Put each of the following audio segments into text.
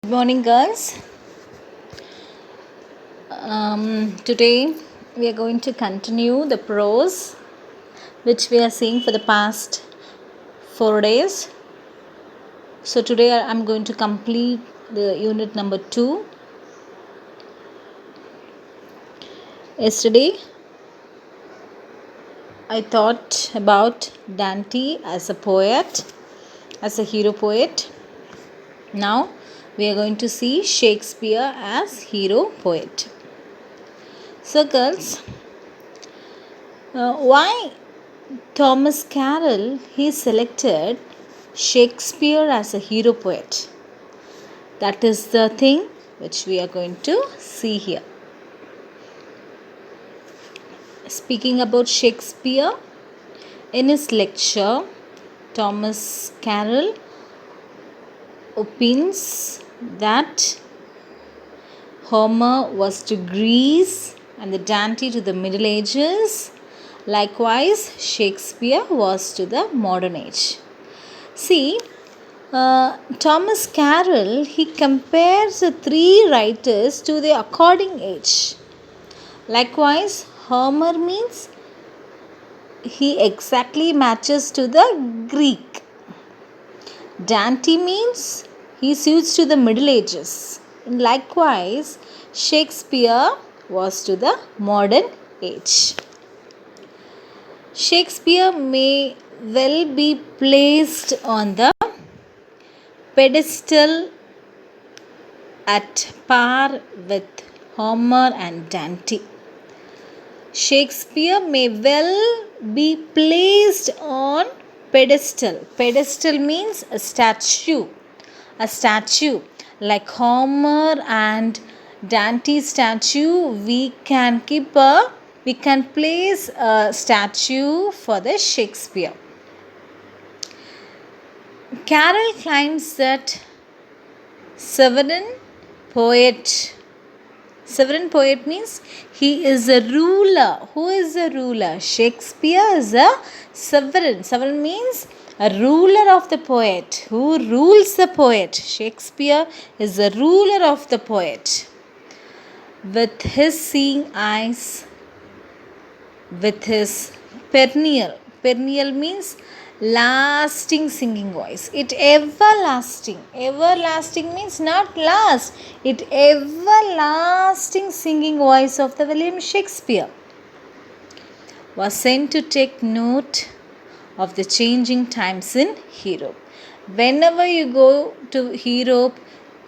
Morning, girls. Today we are going to continue the prose which we are seeing for the past 4 days. So today I'm going to complete the unit number 2. Yesterday I thought about Dante as a poet, as a hero poet. Now we are going to see Shakespeare as hero poet. So girls, why Thomas Carroll he selected Shakespeare as a hero poet? That is the thing which we are going to see here. Speaking about Shakespeare, in his lecture, Thomas Carroll opines that Homer was to Greece and the Dante to the Middle Ages. Likewise, Shakespeare was to the modern age. See, Thomas Carroll he compares the three writers to their according age. Likewise, Homer means he exactly matches to the Greek. Dante means he suits to the Middle Ages. And likewise, Shakespeare was to the modern age. Shakespeare may well be placed on the pedestal at par with Homer and Dante. Shakespeare may well be placed on pedestal. Pedestal means a statue. A statue like Homer and Dante statue, we can place a statue for the Shakespeare. Carroll claims that sovereign poet means he is a ruler. Who is a ruler? Shakespeare is a sovereign. Sovereign means a ruler of the poet. Who rules the poet? Shakespeare is a ruler of the poet. With his seeing eyes, with his perennial means lasting singing voice. It everlasting means not last. It everlasting singing voice of the William Shakespeare was sent to take note of the changing times in Europe. Whenever you go to Europe,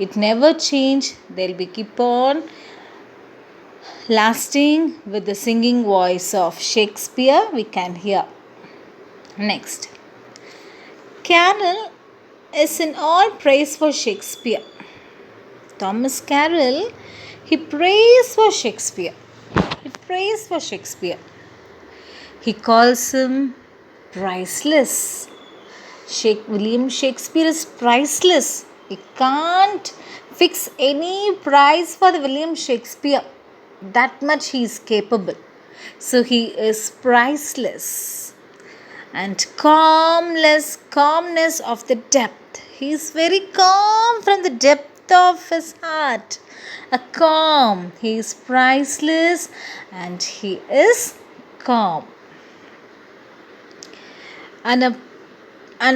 it never change. They'll be keep on lasting with the singing voice of Shakespeare we can hear. Next, Carroll is in all praise for Shakespeare. Thomas Carroll, he prays for Shakespeare. He calls him priceless. William Shakespeare is priceless. You can't fix any price for the William Shakespeare. That much he is capable. So he is priceless. And calmness of the depth. He is very calm from the depth of his heart. A calm. He is priceless and he is calm. And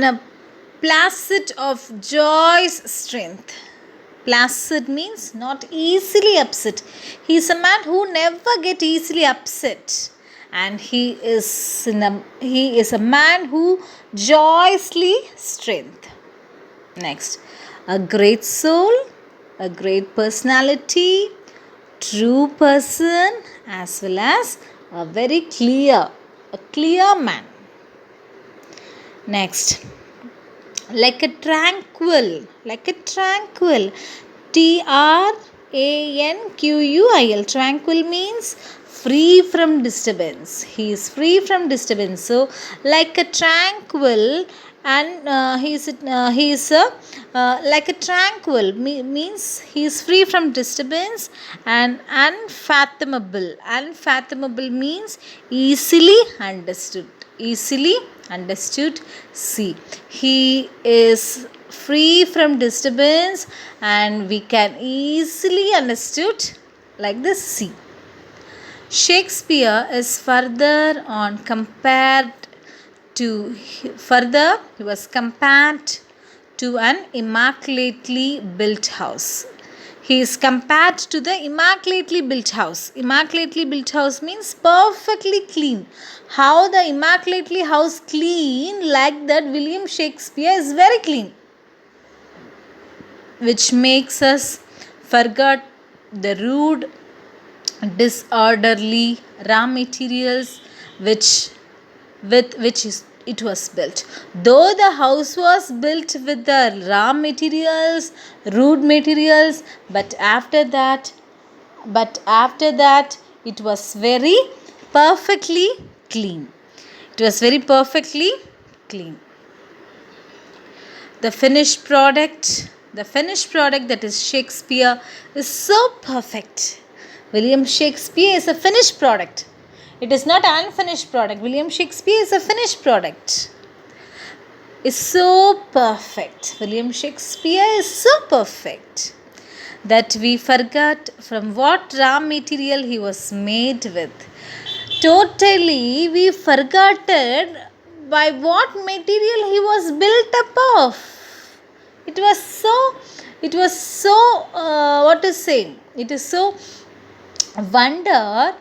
a placid of joy's strength. Placid means not easily upset. He is a man who never get easily upset. And he is a man who joyously strength. Next, a great soul, a great personality, true person, as well as a very clear man. Next, like a tranquil, TRANQUIL. Tranquil means free from disturbance. He is free from disturbance. So, like a tranquil, and he is like a tranquil means he is free from disturbance, and unfathomable. Unfathomable means easily understood. See, he is free from disturbance, and we can easily understood like the sea. Shakespeare is further on compared to further he was compared to an immaculately built house. He is compared to the immaculately built house. Immaculately built house means perfectly clean. How the immaculately house clean, like that William Shakespeare is very clean, which makes us forget the rude, disorderly raw materials with which it was built. Though the house was built with the raw materials, rude materials, but after that it was very perfectly clean. It was very perfectly clean. The finished product, that is Shakespeare, is so perfect. William Shakespeare is a finished product. It is not an unfinished product. William Shakespeare is a finished product. Is so perfect. William Shakespeare is so perfect that we forgot from what raw material he was made with. Totally, we forgotten by what material he was built up of. It was so, what to say? It is so wonder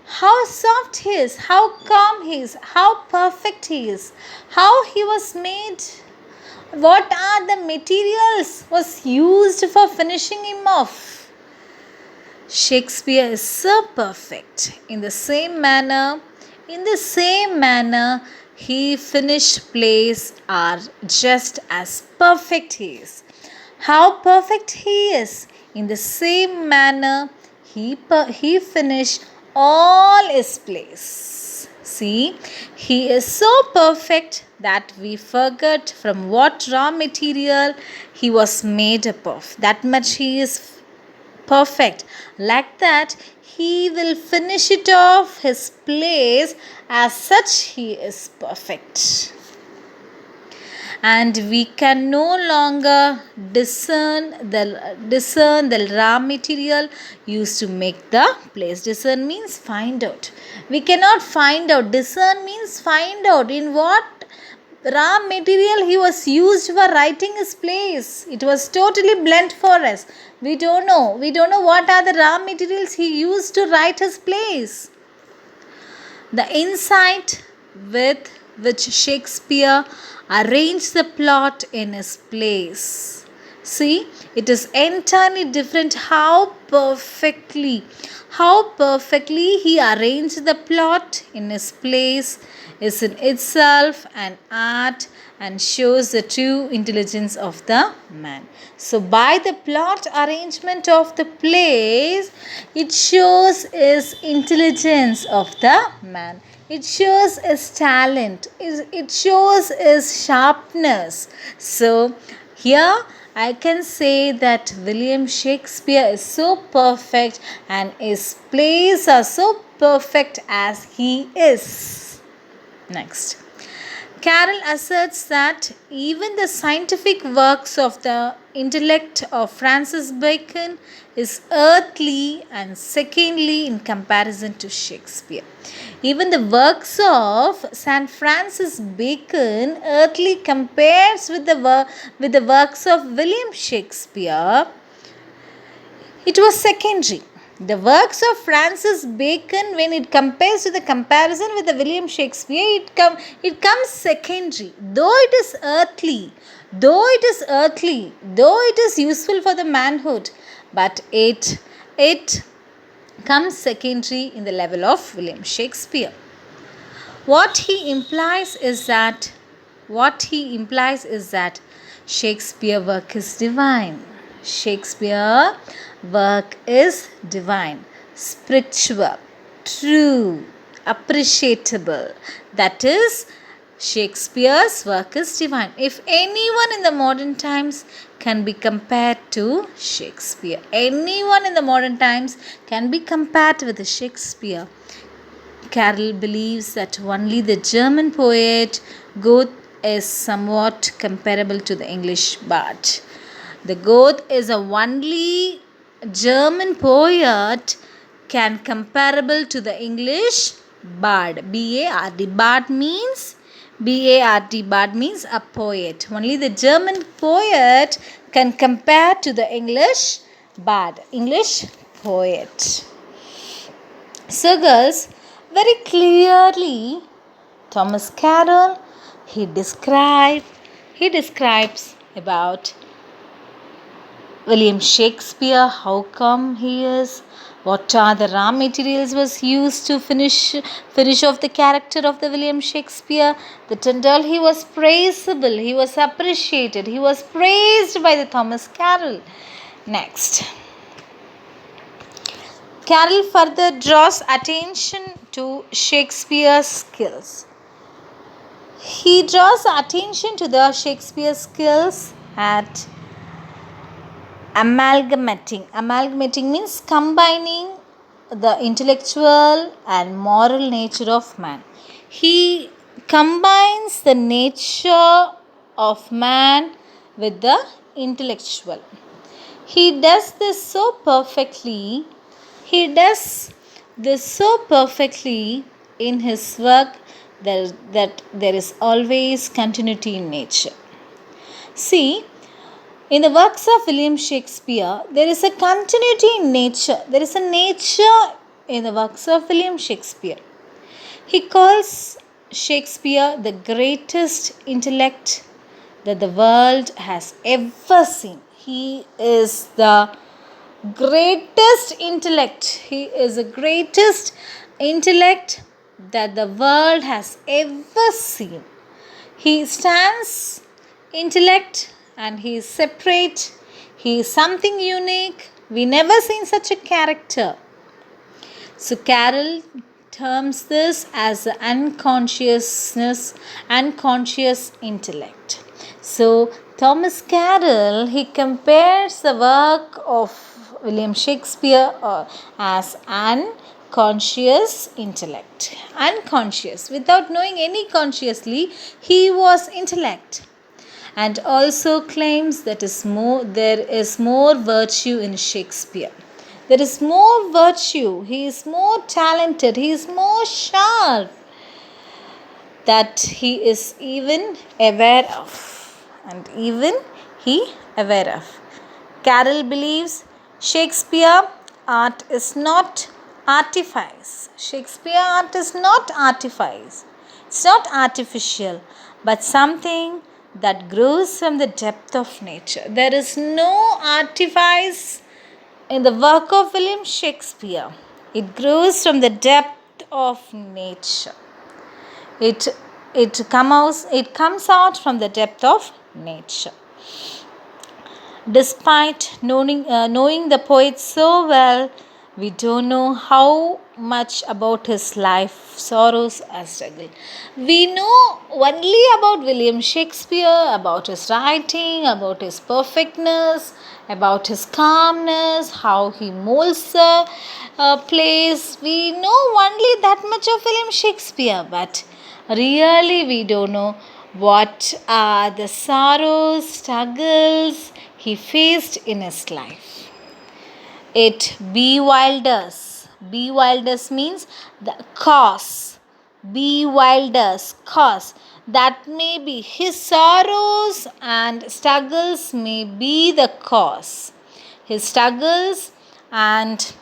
how soft he is, how calm he is, how perfect he is, how he was made. What are the materials was used for finishing him off? Shakespeare is so perfect. In the same manner, he finished plays are just as perfect he is. How perfect he is. In the same manner, he finished all his plays. See, he is so perfect that we forget from what raw material he was made up of. That much he is perfect. Like that, he will finish it off his plays. As such, he is perfect. And we can no longer discern the raw material used to make the plays. Discern means find out. We cannot find out. Discern means find out in what raw material he was used for writing his plays. It was totally blank for us. We don't know what are the raw materials he used to write his plays. The insight with which Shakespeare arranged the plot in his plays. See, it is entirely different how perfectly he arranged the plot in his plays is in itself an art and shows the true intelligence of the man. So by the plot arrangement of the plays, it shows his intelligence of the man. It shows his talent. It shows his sharpness. So here I can say that William Shakespeare is so perfect and his plays are so perfect as he is. Next. Carroll asserts that even the scientific works of the intellect of Francis Bacon is earthly and secondly in comparison to Shakespeare. Even the works of St. Francis Bacon earthly compares with the works of William Shakespeare. It was secondary. The works of Francis Bacon, when it compares to the comparison with the William Shakespeare, it comes secondary. Though it is earthly, though it is useful for the manhood, but it comes secondary in the level of William Shakespeare. What he implies is that Shakespeare work is divine. Shakespeare work is divine, spiritual, true, appreciable. That is, Shakespeare's work is divine. If anyone in the modern times can be compared to Shakespeare, anyone in the modern times can be compared with Shakespeare. Carroll believes that only the German poet is somewhat comparable to the English bard. The Goethe is a only German poet can comparable to the English bard. B-A-R-D. Bard means a poet. Only the German poet can compare to the English bard, English poet. So girls, very clearly Thomas Carroll he describes about William Shakespeare, how come he is, what are the raw materials was used to finish off the character of the William Shakespeare. That and all, he was praisable, he was appreciated, he was praised by the Thomas Carroll. Next, Carroll further draws attention to Shakespeare's skills. He draws attention to the Shakespeare skills at amalgamating. Amalgamating means combining the intellectual and moral nature of man. He combines the nature of man with the intellectual. He does this so perfectly. In his work that there is always continuity in nature. See, in the works of William Shakespeare, there is a continuity in nature. There is a nature in the works of William Shakespeare. He calls Shakespeare the greatest intellect that the world has ever seen. He is the greatest intellect. He is the greatest intellect that the world has ever seen. He stands intellect and he is separate. He is something unique. We never seen such a character. So Carroll terms this as the unconscious intellect. So Thomas Carroll, he compares the work of William Shakespeare as unconscious intellect. Unconscious, without knowing any consciously, he was intellect. And also claims that there is more virtue in Shakespeare. There is more virtue. He is more talented. He is more sharp that he is even aware of. And even he aware of. Carroll believes Shakespeare art is not artifice. Shakespeare art is not artifice. It's not artificial, but something that grows from the depth of nature. There is no artifice in the work of William Shakespeare. It grows from the depth of nature. It comes out from the depth of nature. Despite knowing the poet so well, we don't know how much about his life, sorrows and struggle. We know only about William Shakespeare, about his writing, about his perfectness, about his calmness, how he molds the plays. We know only that much of William Shakespeare, but really we don't know what are the sorrows, struggles he faced in his life. It bewilders. Bewilders means the cause. Bewilders, cause. That may be his sorrows and struggles may be the cause. His struggles and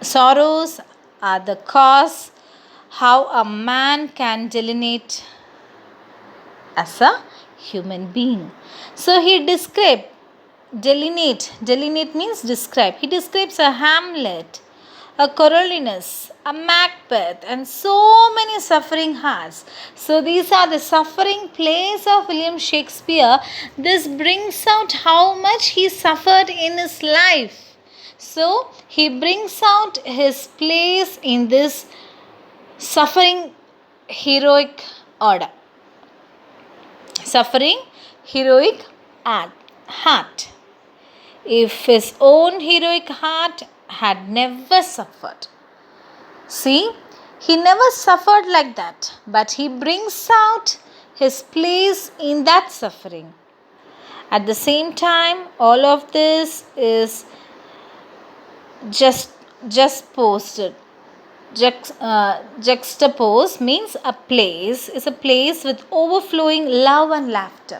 sorrows are the cause how a man can delineate as a human being. So he described, delineate means describe. He describes a Hamlet, a Coriolanus, a Macbeth, and so many suffering hearts. So these are the suffering plays of William Shakespeare. This brings out how much he suffered in his life. So he brings out his place in this suffering heroic order. Suffering heroic heart. If his own heroic heart had never suffered. See, he never suffered like that, but he brings out his place in that suffering. At the same time, all of this is just posted. Juxtapose means a place is a place with overflowing love and laughter.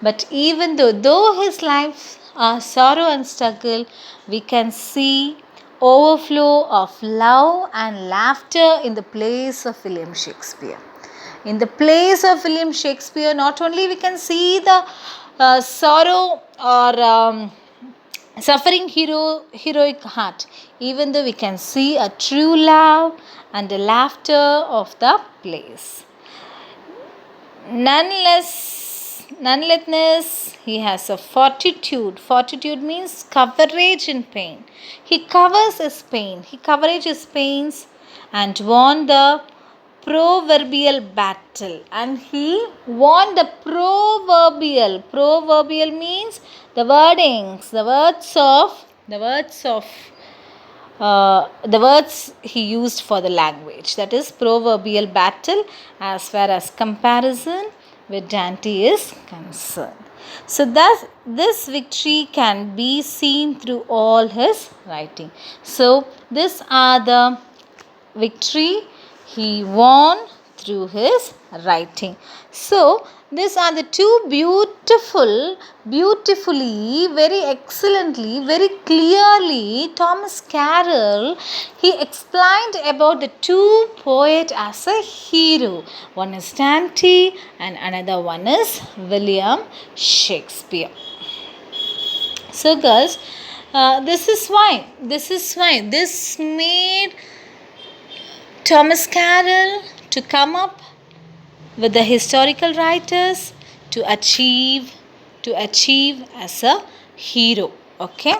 But even though his life are sorrow and struggle, we can see overflow of love and laughter in the place of William Shakespeare. In the place of William Shakespeare, not only we can see the sorrow or suffering heroic heart, even though we can see a true love and the laughter of the place. Nonetheless, he has a fortitude. Fortitude means courage in pain. He covers his pain. He coverage his pains and won the proverbial battle. And he won the proverbial. Proverbial means the wordings, the words he used for the language. That is proverbial battle as far as comparison with Dante is concerned. So thus this victory can be seen through all his writing. So these are the victory he won through his writing. So these are the two beautifully, very excellently, very clearly Thomas Carroll, he explained about the two poets as a hero. One is Dante and another one is William Shakespeare. So girls, this is why this made Thomas Carroll to come up with the historical writers to achieve as a hero. Okay.